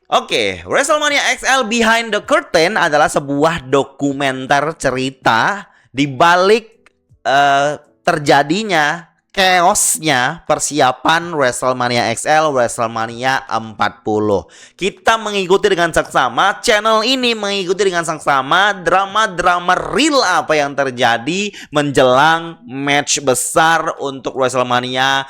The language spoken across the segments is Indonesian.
Oke, WrestleMania XL Behind the Curtain adalah sebuah dokumenter cerita di balik terjadinya chaosnya persiapan WrestleMania XL WrestleMania 40. Kita mengikuti dengan saksama, channel ini mengikuti dengan saksama drama-drama real apa yang terjadi menjelang match besar untuk WrestleMania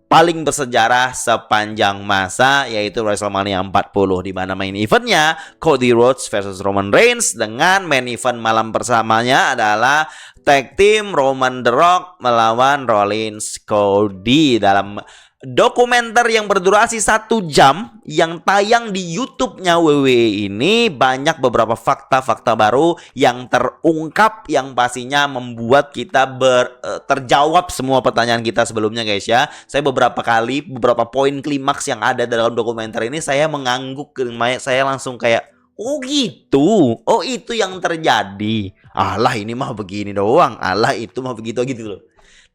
paling bersejarah sepanjang masa, yaitu WrestleMania 40, di mana main eventnya Cody Rhodes versus Roman Reigns, dengan main event malam persamanya adalah tag team Roman The Rock melawan Rollins Cody. Dalam dokumenter yang berdurasi 1 jam yang tayang di YouTube-nya WWE ini, banyak beberapa fakta-fakta baru yang terungkap yang pastinya membuat kita terjawab semua pertanyaan kita sebelumnya, guys ya. Saya beberapa poin klimaks yang ada dalam dokumenter ini saya mengangguk, saya langsung kayak, oh gitu, oh itu yang terjadi. Alah ini mah begini doang, alah itu mah begitu gitu loh.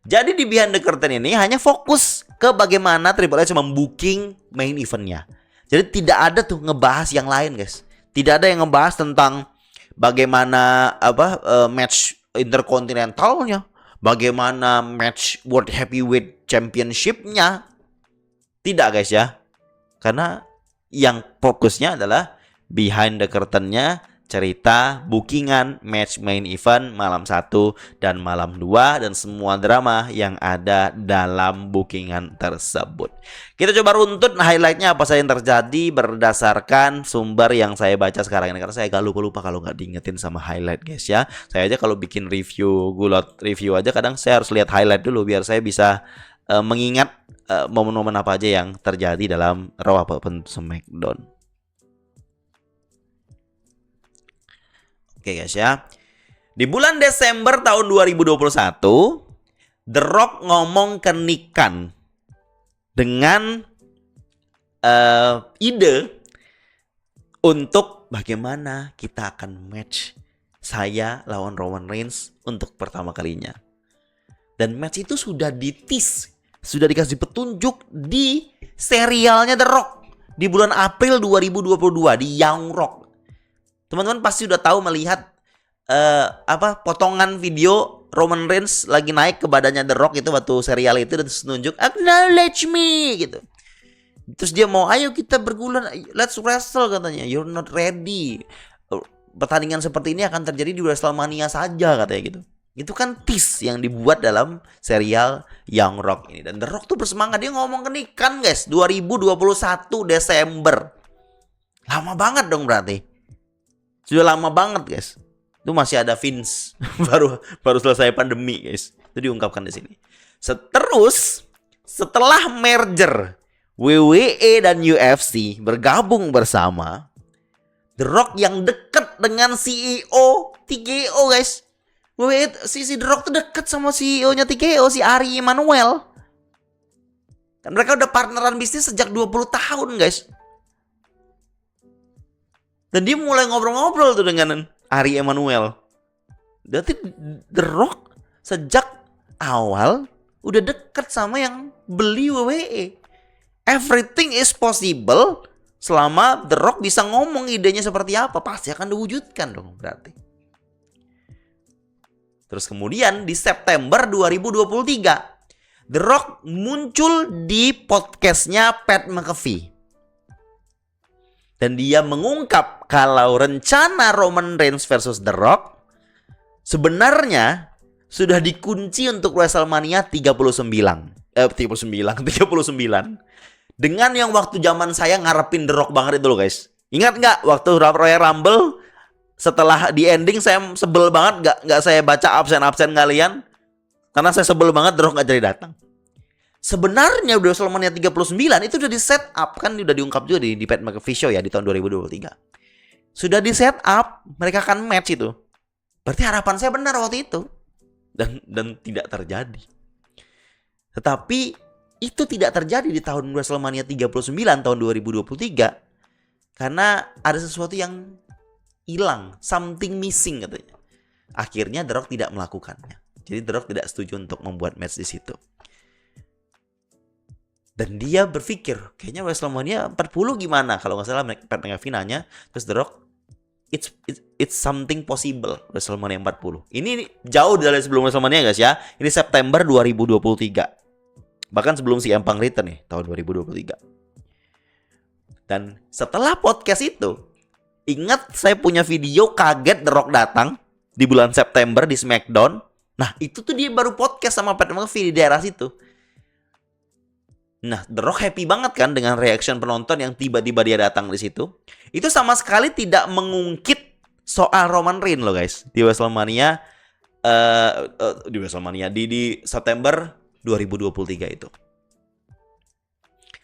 Jadi di Behind the Curtain ini hanya fokus ke bagaimana Triple H membooking main eventnya. Jadi tidak ada tuh ngebahas yang lain, guys. Tidak ada yang ngebahas tentang bagaimana match interkontinentalnya, bagaimana match World Heavyweight Championship-nya. Tidak, guys ya. Karena yang fokusnya adalah behind the curtain-nya, cerita, bookingan, match main event malam 1 dan malam 2, dan semua drama yang ada dalam bookingan tersebut. Kita coba runtut highlightnya apa saja yang terjadi berdasarkan sumber yang saya baca sekarang ini, karena saya agak lupa kalau nggak diingetin sama highlight, guys ya. Saya aja kalau bikin review, gulot review aja kadang saya harus lihat highlight dulu biar saya bisa mengingat momen-momen apa aja yang terjadi dalam Raw ataupun SmackDown. Oke guys ya. Di bulan Desember tahun 2021, The Rock ngomong ke Nick Khan dengan ide untuk bagaimana kita akan match saya lawan Roman Reigns untuk pertama kalinya. Dan match itu sudah di-tease, sudah dikasih petunjuk di serialnya The Rock di bulan April 2022 di Young Rock. Teman-teman pasti udah tahu melihat potongan video Roman Reigns lagi naik ke badannya The Rock itu waktu serial itu, dan terus nunjuk acknowledge me gitu. Terus dia mau, ayo kita bergulat, let's wrestle katanya. You're not ready. Pertandingan seperti ini akan terjadi di WrestleMania saja katanya gitu. Itu kan tease yang dibuat dalam serial Young Rock ini. Dan The Rock tuh bersemangat, dia ngomong ke Nick Khan, guys, 2021 Desember. Lama banget dong berarti. Sudah lama banget, guys. Itu masih ada Vince. baru selesai pandemi, guys. Itu diungkapkan di sini. Terus setelah merger WWE dan UFC bergabung bersama, The Rock yang dekat dengan CEO TKO, guys. Si The Rock tuh dekat sama CEO-nya TKO, si Ari Emanuel. Kan mereka udah partneran bisnis sejak 20 tahun, guys. Dan dia mulai ngobrol-ngobrol tuh dengan Ari Emanuel. Berarti The Rock sejak awal udah deket sama yang beli WWE. Everything is possible selama The Rock bisa ngomong idenya seperti apa, pasti akan diwujudkan dong berarti. Terus kemudian di September 2023, The Rock muncul di podcastnya Pat McAfee. Dan dia mengungkap kalau rencana Roman Reigns versus The Rock sebenarnya sudah dikunci untuk WrestleMania 39. Dengan yang waktu zaman saya ngarepin The Rock banget itu loh, guys. Ingat nggak waktu Royal Rumble setelah di ending saya sebel banget nggak saya baca absen kalian karena saya sebel banget The Rock nggak jadi datang. Sebenarnya udah WrestleMania 39 itu udah di set up, kan udah diungkap juga di Pat McAfee Show ya di tahun 2023. Sudah di set up, mereka akan match itu. Berarti harapan saya benar waktu itu. Dan tidak terjadi. Tetapi itu tidak terjadi di tahun WrestleMania 39 tahun 2023 karena ada sesuatu yang hilang, something missing katanya. Akhirnya The Rock tidak melakukannya. Jadi The Rock tidak setuju untuk membuat match di situ. Dan dia berpikir, kayaknya WrestleMania 40 gimana? Kalau nggak salah Pat McAfee nanya, terus The Rock, it's something possible WrestleMania 40. Ini jauh dari sebelum WrestleMania guys ya. Ini September 2023. Bahkan sebelum si Empang Return nih, tahun 2023. Dan setelah podcast itu, ingat saya punya video kaget The Rock datang di bulan September di SmackDown. Nah, itu tuh dia baru podcast sama Pat McAfee di daerah situ. Nah, The Rock happy banget kan dengan reaction penonton yang tiba-tiba dia datang di situ. Itu sama sekali tidak mengungkit soal Roman Reigns loh guys. Di WrestleMania di September 2023 itu.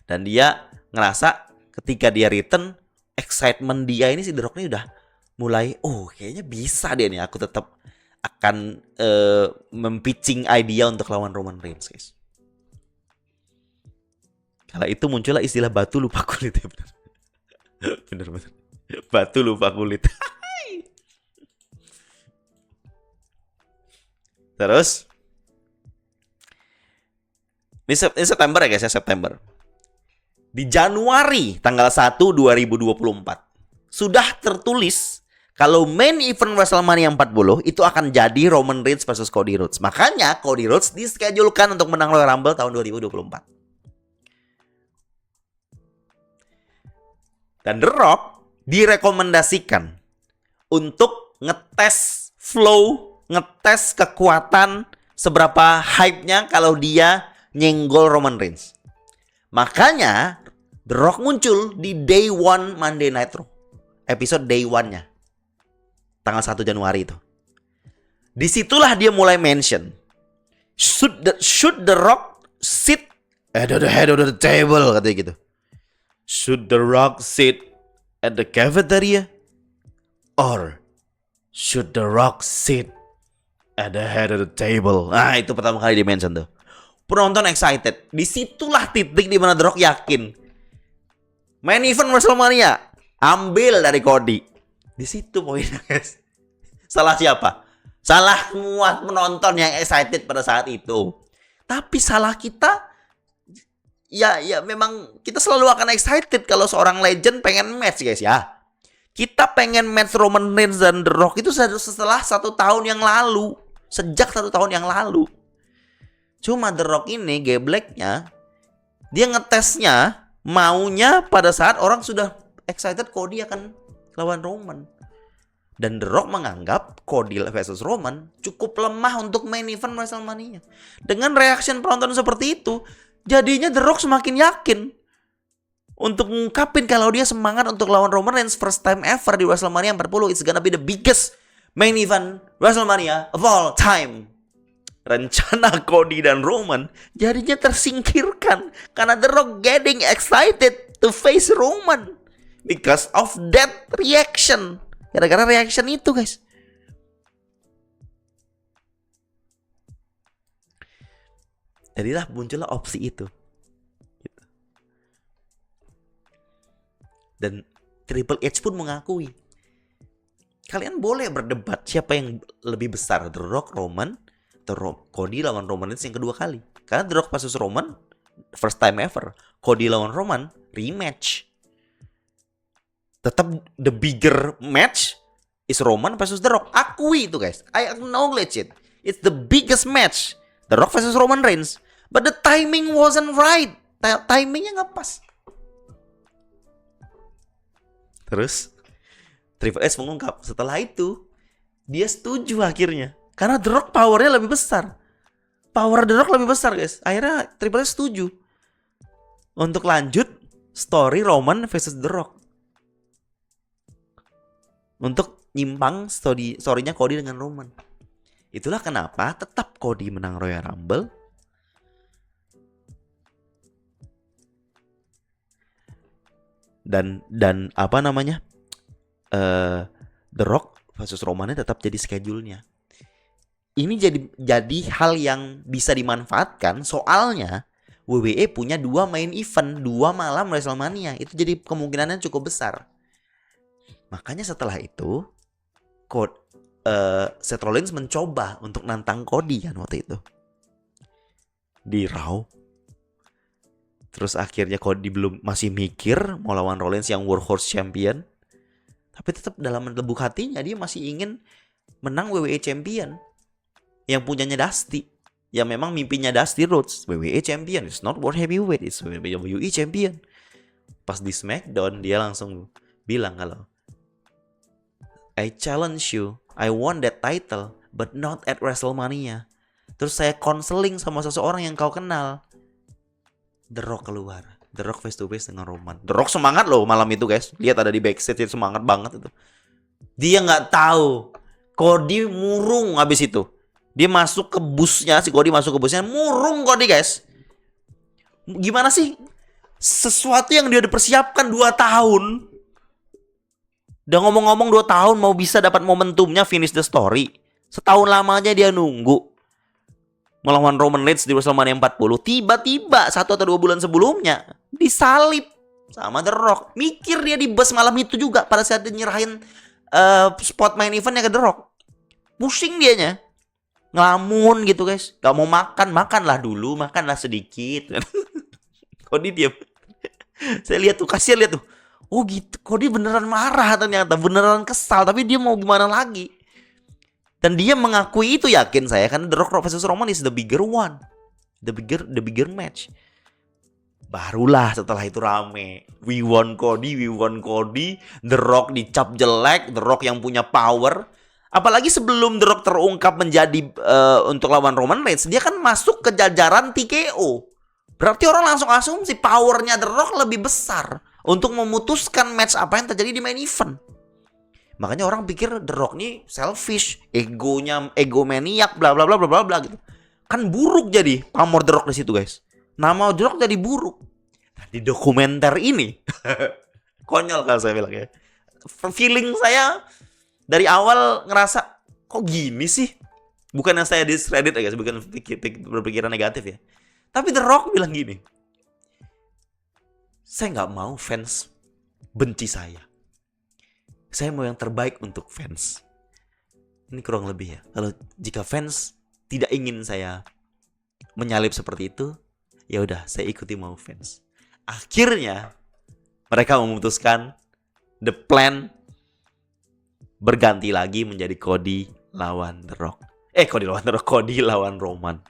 Dan dia ngerasa ketika dia return, excitement dia ini si The Rock ini udah mulai, kayaknya bisa dia nih, aku tetap akan mempitching idea untuk lawan Roman Reigns guys. Kala itu muncullah istilah batu lupa kulit ya, bener. Batu lupa kulit. Terus ini September ya guys ya, September. Di Januari tanggal 1 2024 sudah tertulis kalau main event WrestleMania 40 itu akan jadi Roman Reigns versus Cody Rhodes. Makanya Cody Rhodes dischedulkan untuk menang Royal Rumble tahun 2024. Dan The Rock direkomendasikan untuk ngetes flow, ngetes kekuatan, seberapa hype-nya kalau dia nyenggol Roman Reigns. Makanya The Rock muncul di Day 1 Monday Night Raw. Episode Day 1-nya. Tanggal 1 Januari itu. Disitulah dia mulai mention. Should the Rock sit at the head of the table, katanya gitu. Should The Rock sit at the cafeteria? Or should The Rock sit at the head of the table? Nah, itu pertama kali di-mention tuh. Penonton excited. Disitulah titik di mana The Rock yakin. Main event WrestleMania, ambil dari Cody. Di situ poinnya guys. Salah siapa? Salah semua penonton yang excited pada saat itu. Tapi salah kita, ya memang kita selalu akan excited kalau seorang legend pengen match guys ya. Kita pengen match Roman Reigns dan The Rock itu setelah 1 tahun yang lalu. Sejak 1 tahun yang lalu. Cuma The Rock ini gebleknya, dia ngetesnya maunya pada saat orang sudah excited Cody akan lawan Roman. Dan The Rock menganggap Cody versus Roman cukup lemah untuk main event WrestleMania. Dengan reaction penonton seperti itu, jadinya The Rock semakin yakin untuk ngungkapin kalau dia semangat untuk lawan Roman Reigns first time ever di WrestleMania 40. It's gonna be the biggest main event WrestleMania of all time. Rencana Cody dan Roman jadinya tersingkirkan karena The Rock getting excited to face Roman because of that reaction. Gara-gara reaction itu guys. Jadilah muncullah opsi itu. Dan Triple H pun mengakui, kalian boleh berdebat siapa yang lebih besar, The Rock, Roman, atau Cody lawan Roman Reigns yang kedua kali. Karena The Rock versus Roman first time ever. Cody lawan Roman rematch. Tetap the bigger match is Roman versus The Rock. Akui itu guys. I acknowledge it. It's the biggest match. The Rock versus Roman Reigns. But the timing wasn't right. Timingnya nggak pas. Terus Triple H mengungkap setelah itu dia setuju akhirnya. Karena The Rock powernya lebih besar. Power The Rock lebih besar guys. Akhirnya Triple H setuju untuk lanjut story Roman versus The Rock. Untuk nyimpang story-nya Cody dengan Roman. Itulah kenapa tetap Cody menang Royal Rumble. Dan apa namanya? The Rock versus Romannya tetap jadi schedule-nya. Ini jadi hal yang bisa dimanfaatkan soalnya WWE punya 2 main event, 2 malam WrestleMania. Itu jadi kemungkinannya cukup besar. Makanya setelah itu Seth Rollins mencoba untuk nantang Cody kan waktu itu di Raw. Terus akhirnya Cody masih mikir mau lawan Rollins yang Workhorse Champion. Tapi tetap dalam lubuk hatinya dia masih ingin menang WWE Champion. Yang punyanya Dusty. Yang memang mimpinya Dusty Rhodes. WWE Champion. It's not World Heavyweight. It's WWE Champion. Pas di SmackDown dia langsung bilang kalau I challenge you. I won that title. But not at WrestleMania. Terus saya konseling sama seseorang yang kau kenal. The Rock keluar. The Rock face to face dengan Roman. The Rock semangat loh malam itu guys. Lihat ada di backstage, dia semangat banget itu. Dia nggak tahu Cody murung habis itu. Dia masuk ke busnya, si Cody masuk ke busnya, murung Cody guys. Gimana sih? Sesuatu yang dia udah persiapkan 2 tahun. Udah ngomong-ngomong 2 tahun mau bisa dapat momentumnya finish the story. Setahun lamanya dia nunggu melawan Roman Reigns di WrestleMania 40. Tiba-tiba 1 atau 2 bulan sebelumnya disalib sama The Rock. Mikir dia di bus malam itu juga pada saat dia nyerahin spot main eventnya ke The Rock. Pusing dianya. Ngelamun gitu guys. Gak mau makan. Makanlah dulu. Makanlah sedikit. Cody diam. Saya lihat tuh. Kasihan lihat tuh. Oh gitu. Cody beneran marah ternyata. Beneran kesal. Tapi dia mau gimana lagi. Dan dia mengakui itu, yakin saya, karena The Rock versus Roman is the bigger one. The bigger match. Barulah setelah itu rame. We won Cody. The Rock dicap jelek. The Rock yang punya power. Apalagi sebelum The Rock terungkap menjadi untuk lawan Roman Reigns, dia kan masuk ke jajaran TKO. Berarti orang langsung asumsi powernya The Rock lebih besar untuk memutuskan match apa yang terjadi di main event. Makanya orang pikir The Rock nih selfish, egomaniak, bla bla bla bla bla bla gitu. Kan buruk jadi pamor The Rock di situ guys. Nama The Rock jadi buruk. Nah, di dokumenter ini konyol kalau saya bilang ya. Feeling saya dari awal ngerasa kok gini sih. Bukan yang saya discredit ya guys, bukan berpikiran negatif ya. Tapi The Rock bilang gini. Saya nggak mau fans benci saya. Saya mau yang terbaik untuk fans. Ini kurang lebih ya. Kalau jika fans tidak ingin saya menyalip seperti itu, ya udah saya ikuti mau fans. Akhirnya mereka memutuskan the plan berganti lagi menjadi Cody lawan The Rock. Cody lawan Roman.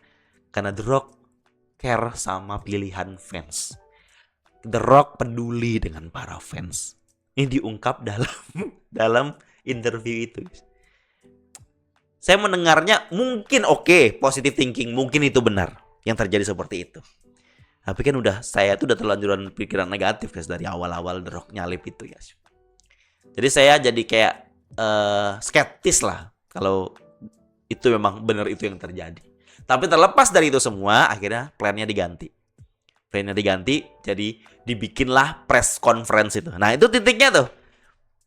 Karena The Rock care sama pilihan fans. The Rock peduli dengan para fans. Ini diungkap dalam interview itu. Saya mendengarnya mungkin oke, positive thinking, mungkin itu benar yang terjadi seperti itu. Tapi kan saya tuh udah terlanjuran pikiran negatif guys dari awal-awal The Rock nyalip itu guys. Jadi saya jadi kayak skeptis lah kalau itu memang benar itu yang terjadi. Tapi terlepas dari itu semua, akhirnya plannya diganti. Jadi dibikinlah press conference itu. Nah itu titiknya tuh.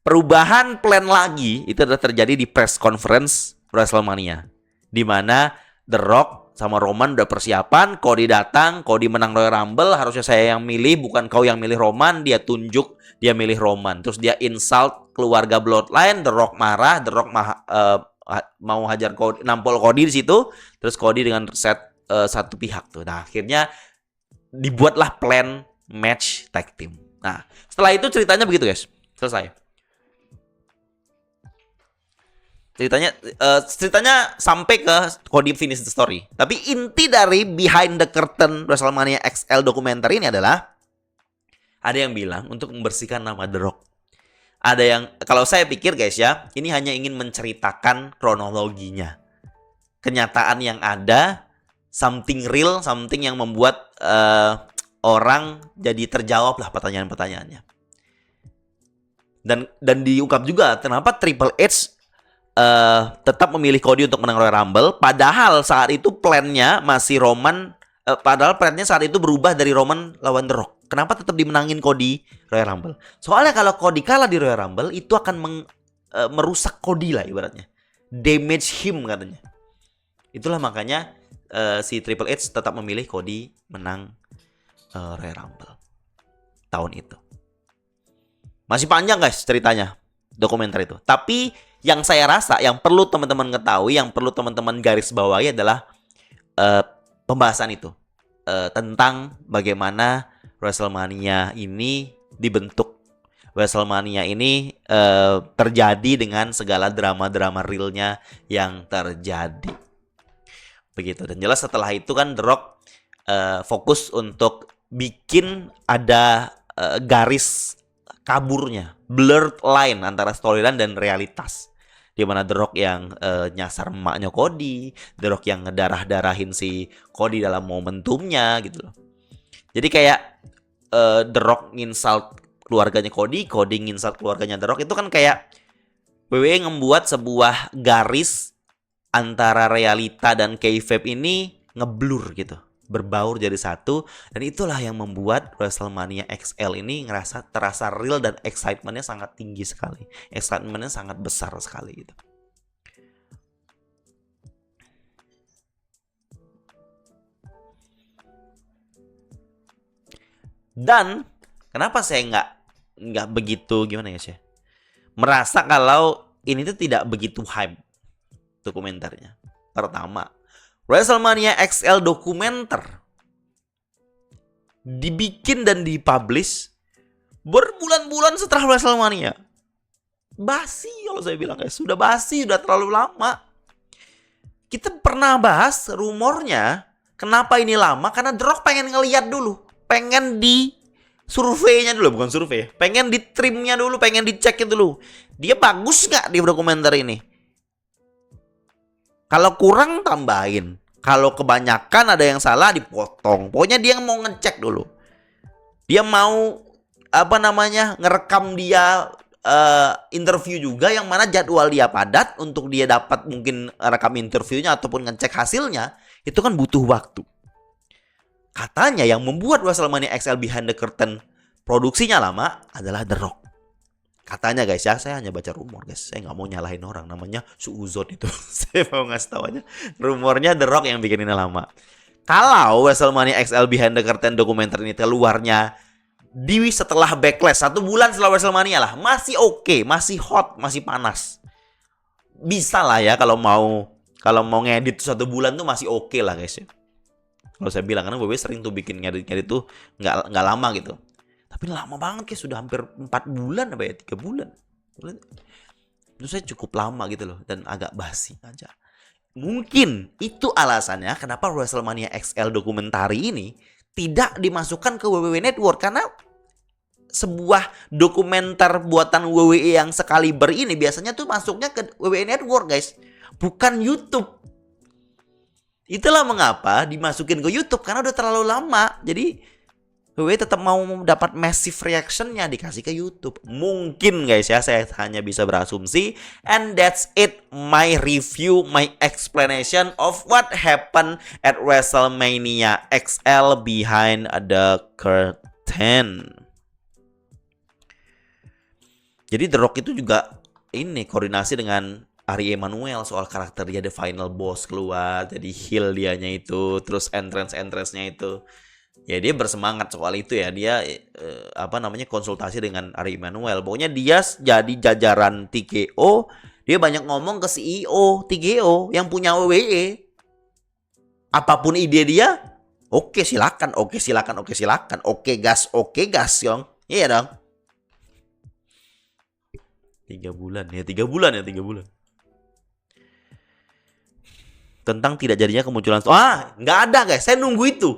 Perubahan plan lagi itu adalah terjadi di press conference WrestleMania. Dimana The Rock sama Roman udah persiapan. Cody datang, Cody menang Royal Rumble. Harusnya saya yang milih, bukan kau yang milih Roman. Dia tunjuk, dia milih Roman. Terus dia insult keluarga Bloodline. The Rock marah, The Rock mau hajar Cody, nampol Cody di situ. Terus Cody dengan set satu pihak tuh. Nah akhirnya dibuatlah plan match tag team. Nah, setelah itu ceritanya begitu guys. Selesai. Ceritanya sampai ke Cody finish the story. Tapi inti dari behind the curtain WrestleMania XL dokumenter ini adalah ada yang bilang untuk membersihkan nama The Rock. Ada yang, kalau saya pikir guys ya, ini hanya ingin menceritakan kronologinya. Kenyataan yang ada, something real, something yang membuat orang jadi terjawab lah pertanyaan-pertanyaannya. Dan diungkap juga kenapa Triple H tetap memilih Cody untuk menang Royal Rumble, padahal saat itu plannya masih Roman, padahal plannya saat itu berubah dari Roman lawan The Rock. Kenapa tetap dimenangin Cody Royal Rumble? Soalnya kalau Cody kalah di Royal Rumble itu akan merusak Cody lah ibaratnya, damage him katanya. Itulah makanya si Triple H tetap memilih Cody menang Royal Rumble tahun itu. Masih panjang guys ceritanya dokumenter itu. Tapi yang saya rasa yang perlu teman-teman ketahui, yang perlu teman-teman garis bawahi adalah pembahasan itu tentang bagaimana WrestleMania ini dibentuk. WrestleMania ini terjadi dengan segala drama-drama realnya yang terjadi. Begitu. Dan jelas setelah itu kan The Rock fokus untuk bikin ada garis kaburnya, blurred line antara storyline dan realitas. Di mana The Rock yang nyasar emaknya Cody, The Rock yang ngedarah-darahin si Cody dalam momentumnya gitu loh. Jadi kayak The Rock nginsult keluarganya Cody, Cody nginsult keluarganya The Rock, itu kan kayak WWE ngebuat sebuah garis antara realita dan kayfabe ini ngeblur gitu, berbaur jadi satu, dan itulah yang membuat WrestleMania XL ini terasa real dan excitementnya sangat tinggi sekali, excitementnya sangat besar sekali gitu. Dan kenapa saya nggak begitu gimana ya sih, merasa kalau ini tuh tidak begitu hype dokumenternya. Pertama, WrestleMania XL dokumenter dibikin dan dipublish berbulan-bulan setelah WrestleMania. Basi kalau saya bilang guys, sudah basi, sudah terlalu lama. Kita pernah bahas rumornya, kenapa ini lama? Karena The Rock pengen ngeliat dulu, pengen di surveinya dulu, bukan survei, pengen di trimnya dulu, pengen dicekin dulu. Dia bagus nggak di dokumenter ini? Kalau kurang tambahin, kalau kebanyakan ada yang salah dipotong. Pokoknya dia mau ngecek dulu. Dia mau ngerekam dia interview juga, yang mana jadwal dia padat untuk dia dapat mungkin rekam interviewnya ataupun ngecek hasilnya, itu kan butuh waktu. Katanya yang membuat WrestleMania XL Behind the Curtain produksinya lama adalah The Rock. Katanya guys ya, saya hanya baca rumor guys. Saya nggak mau nyalahin orang, namanya suuzon itu. Saya mau ngasih tahu aja. Rumornya The Rock yang bikin ini lama. Kalau WrestleMania XL Behind the Curtain dokumenter ini keluarnya setelah Backlash, 1 bulan setelah WrestleMania lah, masih oke, masih hot, masih panas. Bisa lah ya kalau mau ngedit 1 bulan tuh masih oke lah guys ya. Kalau saya bilang, karena WWE sering tuh bikin ngedit tuh nggak lama gitu. Tapi lama banget kayak sudah hampir 4 bulan apa ya, 3 bulan. Itu saya cukup lama gitu loh, dan agak basi aja. Mungkin itu alasannya kenapa WrestleMania XL dokumentari ini tidak dimasukkan ke WWE Network, karena sebuah dokumenter buatan WWE yang sekaliber ini biasanya tuh masuknya ke WWE Network guys, bukan YouTube. Itulah mengapa dimasukin ke YouTube, karena udah terlalu lama. Jadi WWE tetap mau dapat massive reactionnya, dikasih ke YouTube. Mungkin guys ya, saya hanya bisa berasumsi. And that's it, my review, my explanation of what happened at WrestleMania XL Behind the Curtain. Jadi The Rock itu juga ini koordinasi dengan Ari Emanuel soal karakter dia, The Final Boss keluar, jadi heel dianya itu, terus entrance-nya itu. Ya dia bersemangat soal itu ya, dia konsultasi dengan Ari Emanuel. Pokoknya dia jadi jajaran TKO, dia banyak ngomong ke CEO TKO yang punya WWE. Apapun ide dia, oke silakan, oke gas, yong. Iya dong. 3 bulan. Tentang tidak jadinya kemunculan. Nggak ada guys, saya nunggu itu.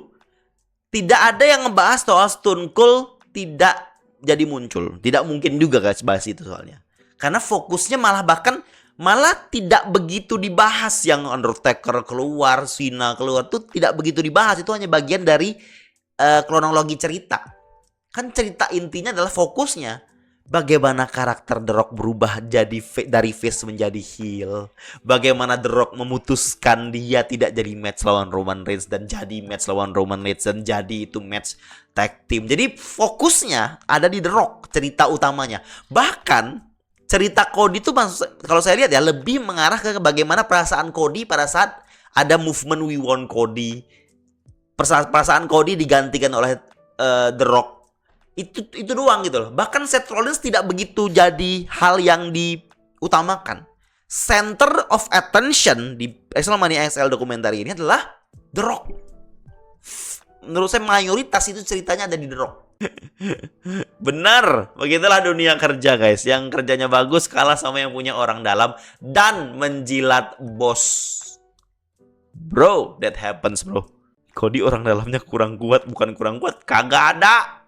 Tidak ada yang ngebahas soal Stone Cold tidak jadi muncul. Tidak mungkin juga guys bahas itu soalnya. Karena fokusnya malah tidak begitu dibahas. Yang Undertaker keluar, Cena keluar tuh tidak begitu dibahas. Itu hanya bagian dari kronologi cerita. Kan cerita intinya adalah fokusnya bagaimana karakter The Rock berubah dari face menjadi heel. Bagaimana The Rock memutuskan dia tidak jadi match lawan Roman Reigns dan jadi match lawan Roman Reigns dan jadi itu match tag team. Jadi fokusnya ada di The Rock, cerita utamanya. Bahkan cerita Cody itu kalau saya lihat ya lebih mengarah ke bagaimana perasaan Cody pada saat ada movement We Want Cody. Perasaan Cody digantikan oleh The Rock. Itu doang gitu loh. Bahkan Seth Rollins tidak begitu jadi hal yang diutamakan. Center of attention di WrestleMania XL dokumenter ini adalah The Rock. menurut saya mayoritas itu ceritanya ada di The Rock. Benar, begitulah dunia kerja guys. Yang kerjanya bagus kalah sama yang punya orang dalam dan menjilat bos. Bro, that happens bro. Cody orang dalamnya kurang kuat, bukan kurang kuat, kagak ada.